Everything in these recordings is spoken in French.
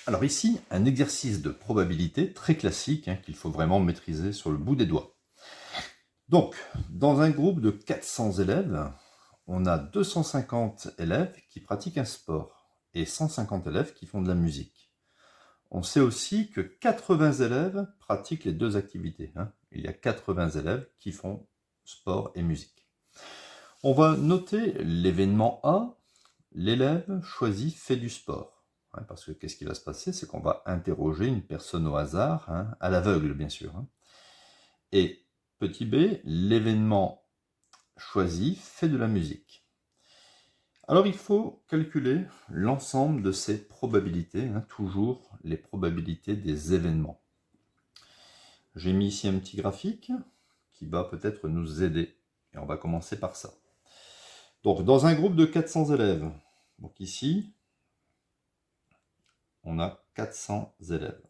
Alors ici, un exercice de probabilité très classique qu'il faut vraiment maîtriser sur le bout des doigts. Donc, dans un groupe de 400 élèves, on a 250 élèves qui pratiquent un sport et 150 élèves qui font de la musique. On sait aussi que 80 élèves pratiquent les deux activités. Il y a 80 élèves qui font sport et musique. On va noter l'événement A, l'élève choisi fait du sport. Parce que qu'est-ce qui va se passer? C'est qu'on va interroger une personne au hasard, à l'aveugle bien sûr. Et petit b, l'événement choisi fait de la musique. Alors il faut calculer l'ensemble de ces probabilités, toujours les probabilités des événements. J'ai mis ici un petit graphique qui va peut-être nous aider. Et on va commencer par ça. Donc dans un groupe de 400 élèves, donc ici, on a 400 élèves.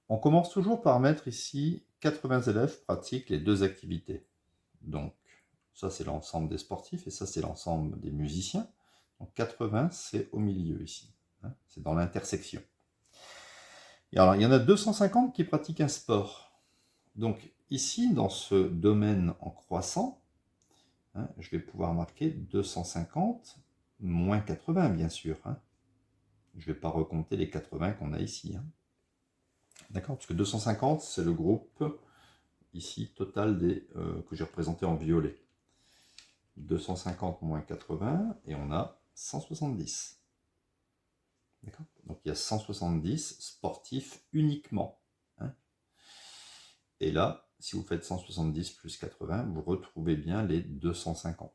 On commence toujours par mettre ici 80 élèves pratiquent les deux activités. Donc ça c'est l'ensemble des sportifs et ça c'est l'ensemble des musiciens. Donc 80 c'est au milieu ici, c'est dans l'intersection. Et alors il y en a 250 qui pratiquent un sport. Donc ici dans ce domaine en croissant, je vais pouvoir marquer 250 moins 80 bien sûr. Je ne vais pas recompter les 80 qu'on a ici. D'accord? Parce que 250 c'est le groupe ici total que j'ai représenté en violet. 250 moins 80 et on a 170. D'accord? Donc il y a 170 sportifs uniquement. Et là, si vous faites 170 plus 80, vous retrouvez bien les 250.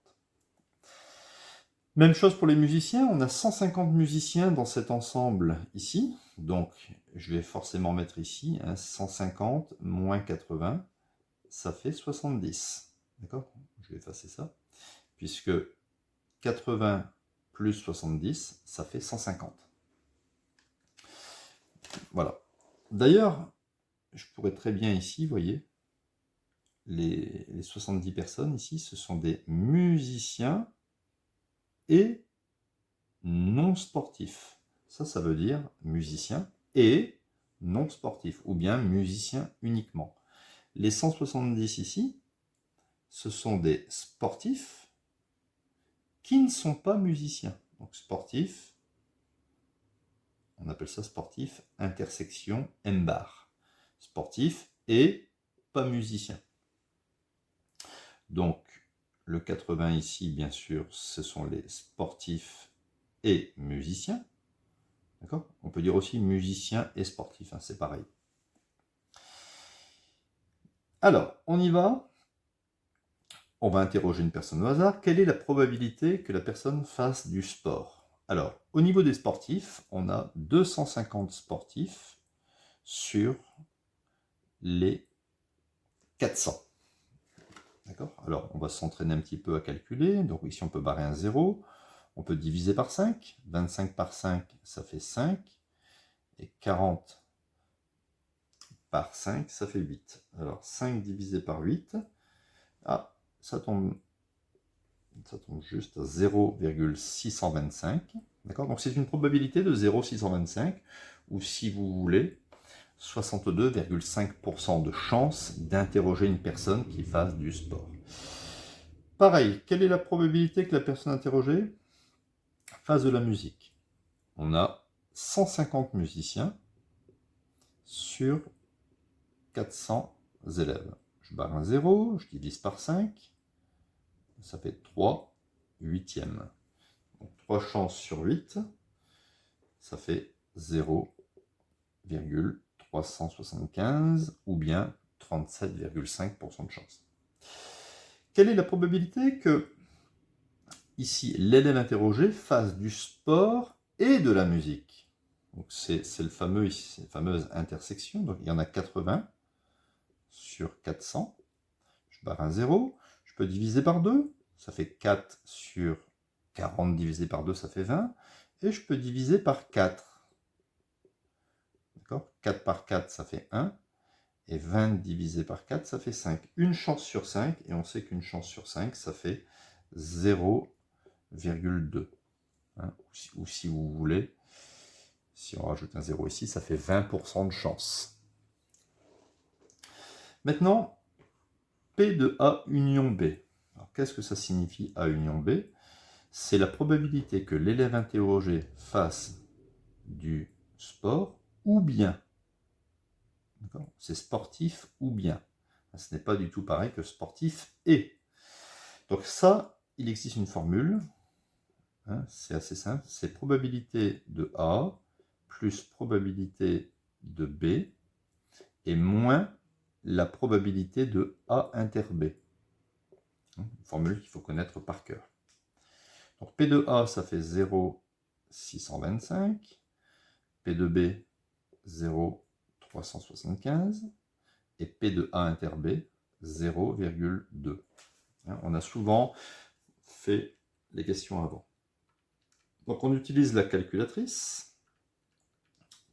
Même chose pour les musiciens, on a 150 musiciens dans cet ensemble ici. Donc je vais forcément mettre ici 150 moins 80, ça fait 70. D'accord? Je vais effacer ça. Puisque 80 plus 70, ça fait 150. Voilà. D'ailleurs, je pourrais très bien ici, vous voyez, les 70 personnes ici, ce sont des musiciens et non sportifs. Ça veut dire musicien et non sportif, ou bien musicien uniquement. Les 170 ici, ce sont des sportifs qui ne sont pas musiciens. Donc sportifs, on appelle ça sportif, intersection M-bar. Sportif et pas musicien. Donc, le 80 ici, bien sûr, ce sont les sportifs et musiciens. D'accord? On peut dire aussi musicien et sportif, c'est pareil. Alors, on y va. On va interroger une personne au hasard. Quelle est la probabilité que la personne fasse du sport? Alors, au niveau des sportifs, on a 250 sportifs sur les 400. D'accord? Alors, on va s'entraîner un petit peu à calculer. Donc ici, on peut barrer un 0. On peut diviser par 5. 25 par 5, ça fait 5. Et 40 par 5, ça fait 8. Alors, 5 divisé par 8. Ah, ça tombe juste à 0,625. D'accord? Donc, c'est une probabilité de 0,625. Ou si vous voulez, 62,5% de chance d'interroger une personne qui fasse du sport. Pareil, quelle est la probabilité que la personne interrogée fasse de la musique? On a 150 musiciens sur 400 élèves. Je barre un 0, je divise par 5, ça fait 3 huitièmes. Donc 3 chances sur 8, ça fait 0,375 ou bien 37,5% de chance. Quelle est la probabilité que, ici, l'élève interrogé fasse du sport et de la musique? Donc c'est la fameuse intersection, donc il y en a 80 sur 400. Je barre un 0, je peux diviser par 2, ça fait 4 sur 40 divisé par 2, ça fait 20, et je peux diviser par 4. D'accord? 4 par 4, ça fait 1, et 20 divisé par 4, ça fait 5. Une chance sur 5, et on sait qu'une chance sur 5, ça fait 0,2. Ou si vous voulez, Si on rajoute un 0 ici, ça fait 20% de chance. Maintenant, P de A union B. Alors, qu'est-ce que ça signifie A union B? C'est la probabilité que l'élève interrogé fasse du sport ou bien. C'est sportif ou bien. Ce n'est pas du tout pareil que sportif et. Donc ça, il existe une formule. C'est assez simple. C'est probabilité de A plus probabilité de B et moins la probabilité de A inter B. Une formule qu'il faut connaître par cœur. Donc P de A, ça fait 0,625. P de B, 0,375. Et P de A inter B, 0,2. On a souvent fait les questions avant. Donc on utilise la calculatrice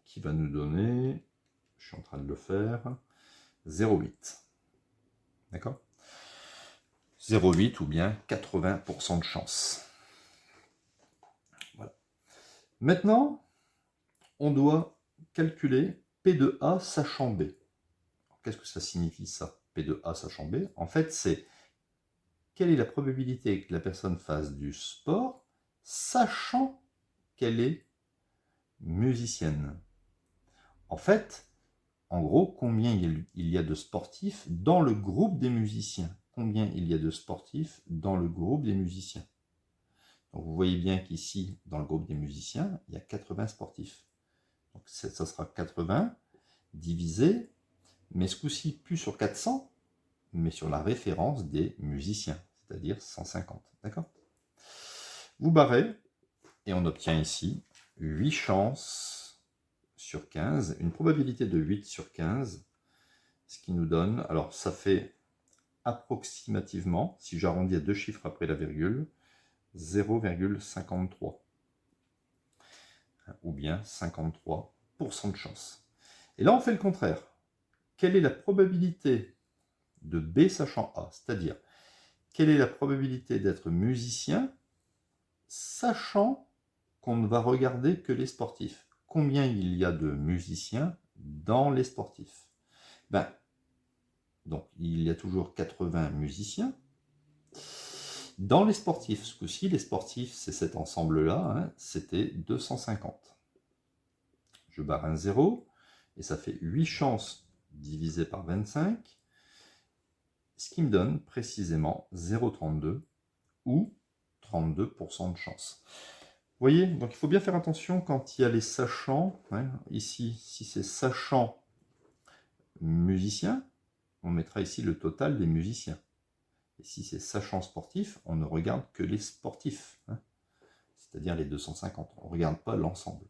qui va nous donner, je suis en train de le faire, 0,8. D'accord? 0,8 ou bien 80% de chance. Voilà. Maintenant, on doit calculer P de A sachant B. Qu'est-ce que ça signifie ça, P de A sachant B? En fait, c'est quelle est la probabilité que la personne fasse du sport sachant qu'elle est musicienne. En fait, en gros, combien il y a de sportifs dans le groupe des musiciens? Combien il y a de sportifs dans le groupe des musiciens? Donc vous voyez bien qu'ici, dans le groupe des musiciens, il y a 80 sportifs. Donc ça sera 80 divisé, mais ce coup-ci plus sur 400, mais sur la référence des musiciens, c'est-à-dire 150. D'accord? Vous barrez, et on obtient ici 8 chances sur 15, une probabilité de 8 sur 15, ce qui nous donne, alors ça fait approximativement, si j'arrondis à deux chiffres après la virgule, 0,53, ou bien 53% de chance. Et là, on fait le contraire. Quelle est la probabilité de B sachant A? C'est-à-dire, quelle est la probabilité d'être musicien sachant qu'on ne va regarder que les sportifs? Combien il y a de musiciens dans les sportifs? Donc, il y a toujours 80 musiciens. Dans les sportifs, ce coup-ci, les sportifs, c'est cet ensemble-là, c'était 250. Je barre un 0, et ça fait 8 chances divisé par 25, ce qui me donne précisément 0,32 ou 32% de chance. Vous voyez, donc il faut bien faire attention quand il y a les sachants. Ici, si c'est sachant musicien, on mettra ici le total des musiciens. Et si c'est sachant sportif, on ne regarde que les sportifs, c'est-à-dire les 250. On ne regarde pas l'ensemble.